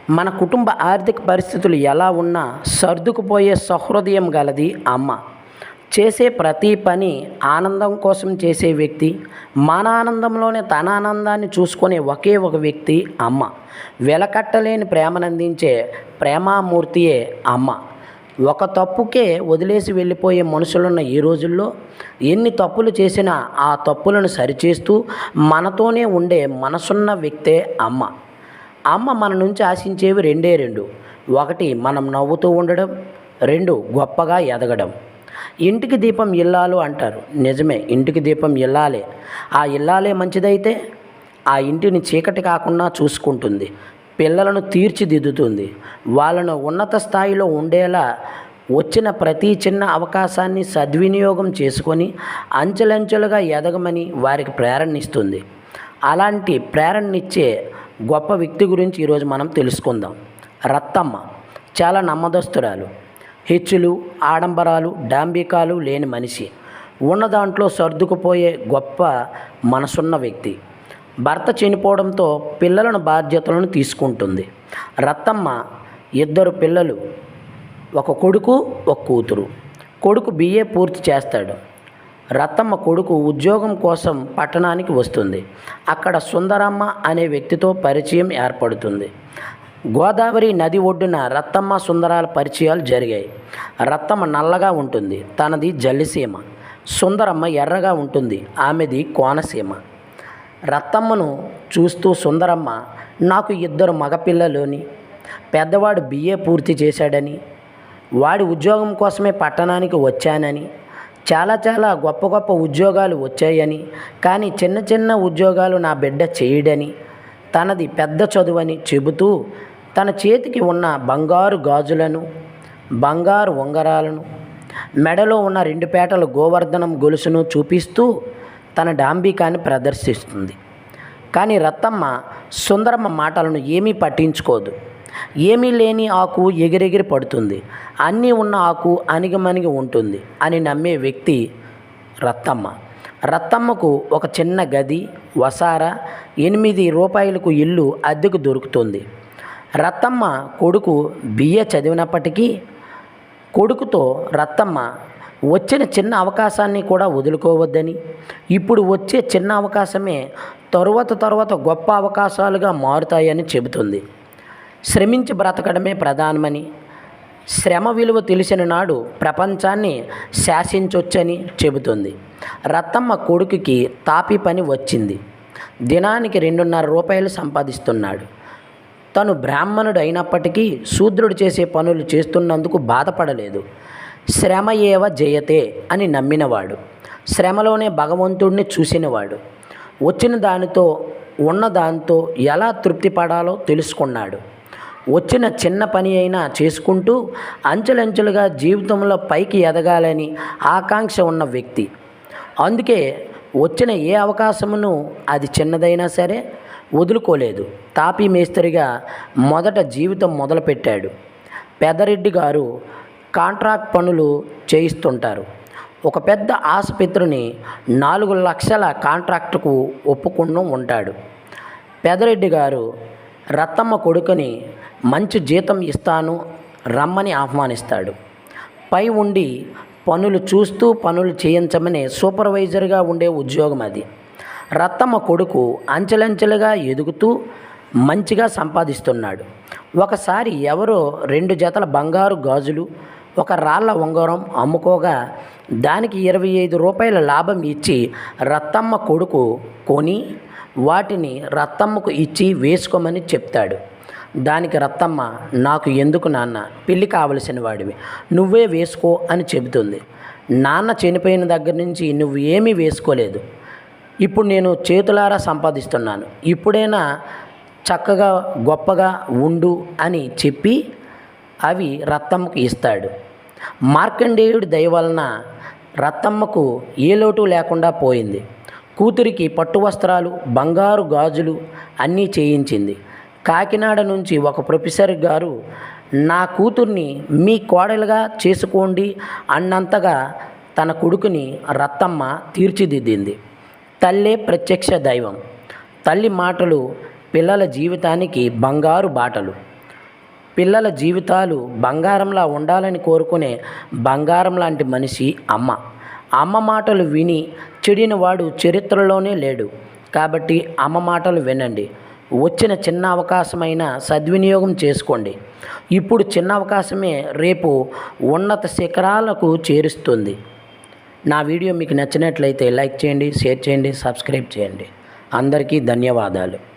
మన కుటుంబ ఆర్థిక పరిస్థితులు ఎలా ఉన్నా సర్దుకుపోయే సహృదయం గలది అమ్మ. చేసే ప్రతి పని ఆనందం కోసం చేసే వ్యక్తి, మన ఆనందంలోనే తన ఆనందాన్ని చూసుకునే ఒకే ఒక వ్యక్తి అమ్మ. వెలకట్టలేని ప్రేమనందించే ప్రేమామూర్తియే అమ్మ. ఒక తప్పుకే వదిలేసి వెళ్ళిపోయే మనుషులున్న ఈ రోజుల్లో ఎన్ని తప్పులు చేసినా ఆ తప్పులను సరిచేస్తూ మనతోనే ఉండే మనసున్న వ్యక్తే అమ్మ. అమ్మ మన నుంచి ఆశించేవి రెండు. ఒకటి, మనం నవ్వుతూ ఉండడం. రెండు, గొప్పగా ఎదగడం. ఇంటికి దీపం ఇల్లాలు అంటారు. నిజమే, ఇంటికి దీపం ఇల్లాలే. ఆ ఇల్లాలే మంచిదైతే ఆ ఇంటిని చీకటి కాకుండా చూసుకుంటుంది, పిల్లలను తీర్చిదిద్దుతుంది, వాళ్ళను ఉన్నత స్థాయిలో ఉండేలా వచ్చిన ప్రతి చిన్న అవకాశాన్ని సద్వినియోగం చేసుకొని అంచెలంచెలుగా ఎదగమని వారికి ప్రేరణ ఇస్తుంది. అలాంటి ప్రేరణనిచ్చే గొప్ప వ్యక్తి గురించి ఈరోజు మనం తెలుసుకుందాం. రత్తమ్మ చాలా నమ్మదస్తురాలు. హెచ్చులు, ఆడంబరాలు, డాంబికాలు లేని మనిషి. ఉన్న దాంట్లో సర్దుకుపోయే గొప్ప మనసున్న వ్యక్తి. భర్త చనిపోవడంతో పిల్లలను బాధ్యతలను తీసుకుంటుంది. రత్తమ్మ ఇద్దరు పిల్లలు, ఒక కొడుకు, ఒక కూతురు. కొడుకు BA పూర్తి చేస్తాడు. రత్తమ్మ కొడుకు ఉద్యోగం కోసం పట్టణానికి వస్తుంది. అక్కడ సుందరమ్మ అనే వ్యక్తితో పరిచయం ఏర్పడుతుంది. గోదావరి నది ఒడ్డున రత్తమ్మ సుందరాల పరిచయాలు జరిగాయి. రత్తమ్మ నల్లగా ఉంటుంది, తనది జల్లిసీమ. సుందరమ్మ ఎర్రగా ఉంటుంది, ఆమెది కోనసీమ. రత్తమ్మను చూస్తూ సుందరమ్మ, నాకు ఇద్దరు మగపిల్లలని, పెద్దవాడు BA పూర్తి చేశాడని, వాడి ఉద్యోగం కోసమే పట్టణానికి వచ్చానని, చాలా గొప్ప గొప్ప ఉద్యోగాలు వచ్చాయని, కానీ చిన్న చిన్న ఉద్యోగాలు నా బిడ్డ చేయడని, తనది పెద్ద చదువని చెబుతూ తన చేతికి ఉన్న బంగారు గాజులను, బంగారు ఉంగరాలను, మెడలో ఉన్న 2 పేటల గోవర్ధనం గొలుసును చూపిస్తూ తన డాంబికాన్ని ప్రదర్శిస్తుంది. కానీ రత్తమ్మ సుందరమ్మ మాటలను ఏమీ పట్టించుకోదు. ఏమీ లేని ఆకు ఎగిరెగిరి పడుతుంది, అన్నీ ఉన్న ఆకు అణిగిమణిగి ఉంటుంది అని నమ్మే వ్యక్తి రత్తమ్మ. రత్తమ్మకు ఒక చిన్న గది, వసారా, 8 రూపాయలకు ఇల్లు అద్దెకు దొరుకుతుంది. రత్తమ్మ కొడుకు BA చదివినప్పటికీ కొడుకుతో రత్తమ్మ వచ్చిన చిన్న అవకాశాన్ని కూడా వదులుకోవద్దని, ఇప్పుడు వచ్చే చిన్న అవకాశమే తరువాత గొప్ప అవకాశాలుగా మారుతాయని చెబుతుంది. శ్రమించి బ్రతకడమే ప్రధానమని, శ్రమ విలువ తెలిసిన నాడు ప్రపంచాన్ని శాసించొచ్చని చెబుతుంది. రత్తమ్మ కొడుకుకి తాపీ పని వచ్చింది. దినానికి 2.5 రూపాయలు సంపాదిస్తున్నాడు. తను బ్రాహ్మణుడు అయినప్పటికీ శూద్రుడు చేసే పనులు చేస్తున్నందుకు బాధపడలేదు. శ్రమ ఏవ జయతే అని నమ్మినవాడు, శ్రమలోనే భగవంతుడిని చూసినవాడు. వచ్చిన దానితో ఉన్న దాంతో ఎలా తృప్తి పడాలో తెలుసుకున్నాడు. వచ్చిన చిన్న పని అయినా చేసుకుంటూ అంచెలంచెలుగా జీవితంలో పైకి ఎదగాలని ఆకాంక్ష ఉన్న వ్యక్తి. అందుకే వచ్చిన ఏ అవకాశమును, అది చిన్నదైనా సరే, వదులుకోలేదు. తాపీ మేస్త్రిగా మొదట జీవితం మొదలుపెట్టాడు. పెదరెడ్డి గారు కాంట్రాక్ట్ పనులు చేయిస్తుంటారు. ఒక పెద్ద ఆసుపత్రిని 4 లక్షల కాంట్రాక్టుకు ఒప్పుకుని ఉంటాడు. పెదరెడ్డి గారు రత్తమ్మ కొడుకుని మంచి జీతం ఇస్తాను రమ్మని ఆహ్వానిస్తాడు. పై ఉండి పనులు చూస్తూ పనులు చేయించమని సూపర్వైజర్గా ఉండే ఉద్యోగం అది. రత్తమ్మ కొడుకు అంచెలంచెలుగా ఎదుగుతూ మంచిగా సంపాదిస్తున్నాడు. ఒకసారి ఎవరో 2 జతల బంగారు గాజులు, ఒక రాళ్ళ ఉంగరం అమ్ముకోగా దానికి 25 రూపాయల లాభం ఇచ్చి రత్తమ్మ కొడుకు కొని వాటిని రత్తమ్మకు ఇచ్చి వేసుకోమని చెప్తాడు. దానికి రత్తమ్మ, నాకు ఎందుకు నాన్న, పెళ్ళి కావలసిన వాడివి, నువ్వే వేసుకో అని చెబుతుంది. నాన్న చనిపోయిన దగ్గర నుంచి నువ్వు ఏమీ వేసుకోలేదు, ఇప్పుడు నేను చేతులారా సంపాదిస్తున్నాను, ఇప్పుడైనా చక్కగా గొప్పగా ఉండు అని చెప్పి అవి రత్తమ్మకు ఇస్తాడు. మార్కండేయుడి దయ వలన రత్తమ్మకు ఏ లోటు లేకుండా పోయింది. కూతురికి పట్టు వస్త్రాలు, బంగారు గాజులు అన్నీ చేయించింది. కాకినాడ నుంచి ఒక ప్రొఫెసర్ గారు, నా కూతుర్ని మీ కోడలుగా చేసుకోండి అన్నంతగా తన కొడుకుని రత్తమ్మ తీర్చిదిద్దింది. తల్లే ప్రత్యక్ష దైవం. తల్లి మాటలు పిల్లల జీవితానికి బంగారు బాటలు. పిల్లల జీవితాలు బంగారంలా ఉండాలని కోరుకునే బంగారం లాంటి మనిషి అమ్మ. అమ్మ మాటలు విని చెడిన వాడు చరిత్రలోనే లేడు. కాబట్టి అమ్మ మాటలు వినండి. వచ్చిన చిన్న అవకాశమైనా సద్వినియోగం చేసుకోండి. ఇప్పుడు చిన్న అవకాశమే రేపు ఉన్నత శిఖరాలకు చేరుస్తుంది. నా వీడియో మీకు నచ్చినట్లయితే లైక్ చేయండి, షేర్ చేయండి, సబ్స్క్రైబ్ చేయండి. అందరికీ ధన్యవాదాలు.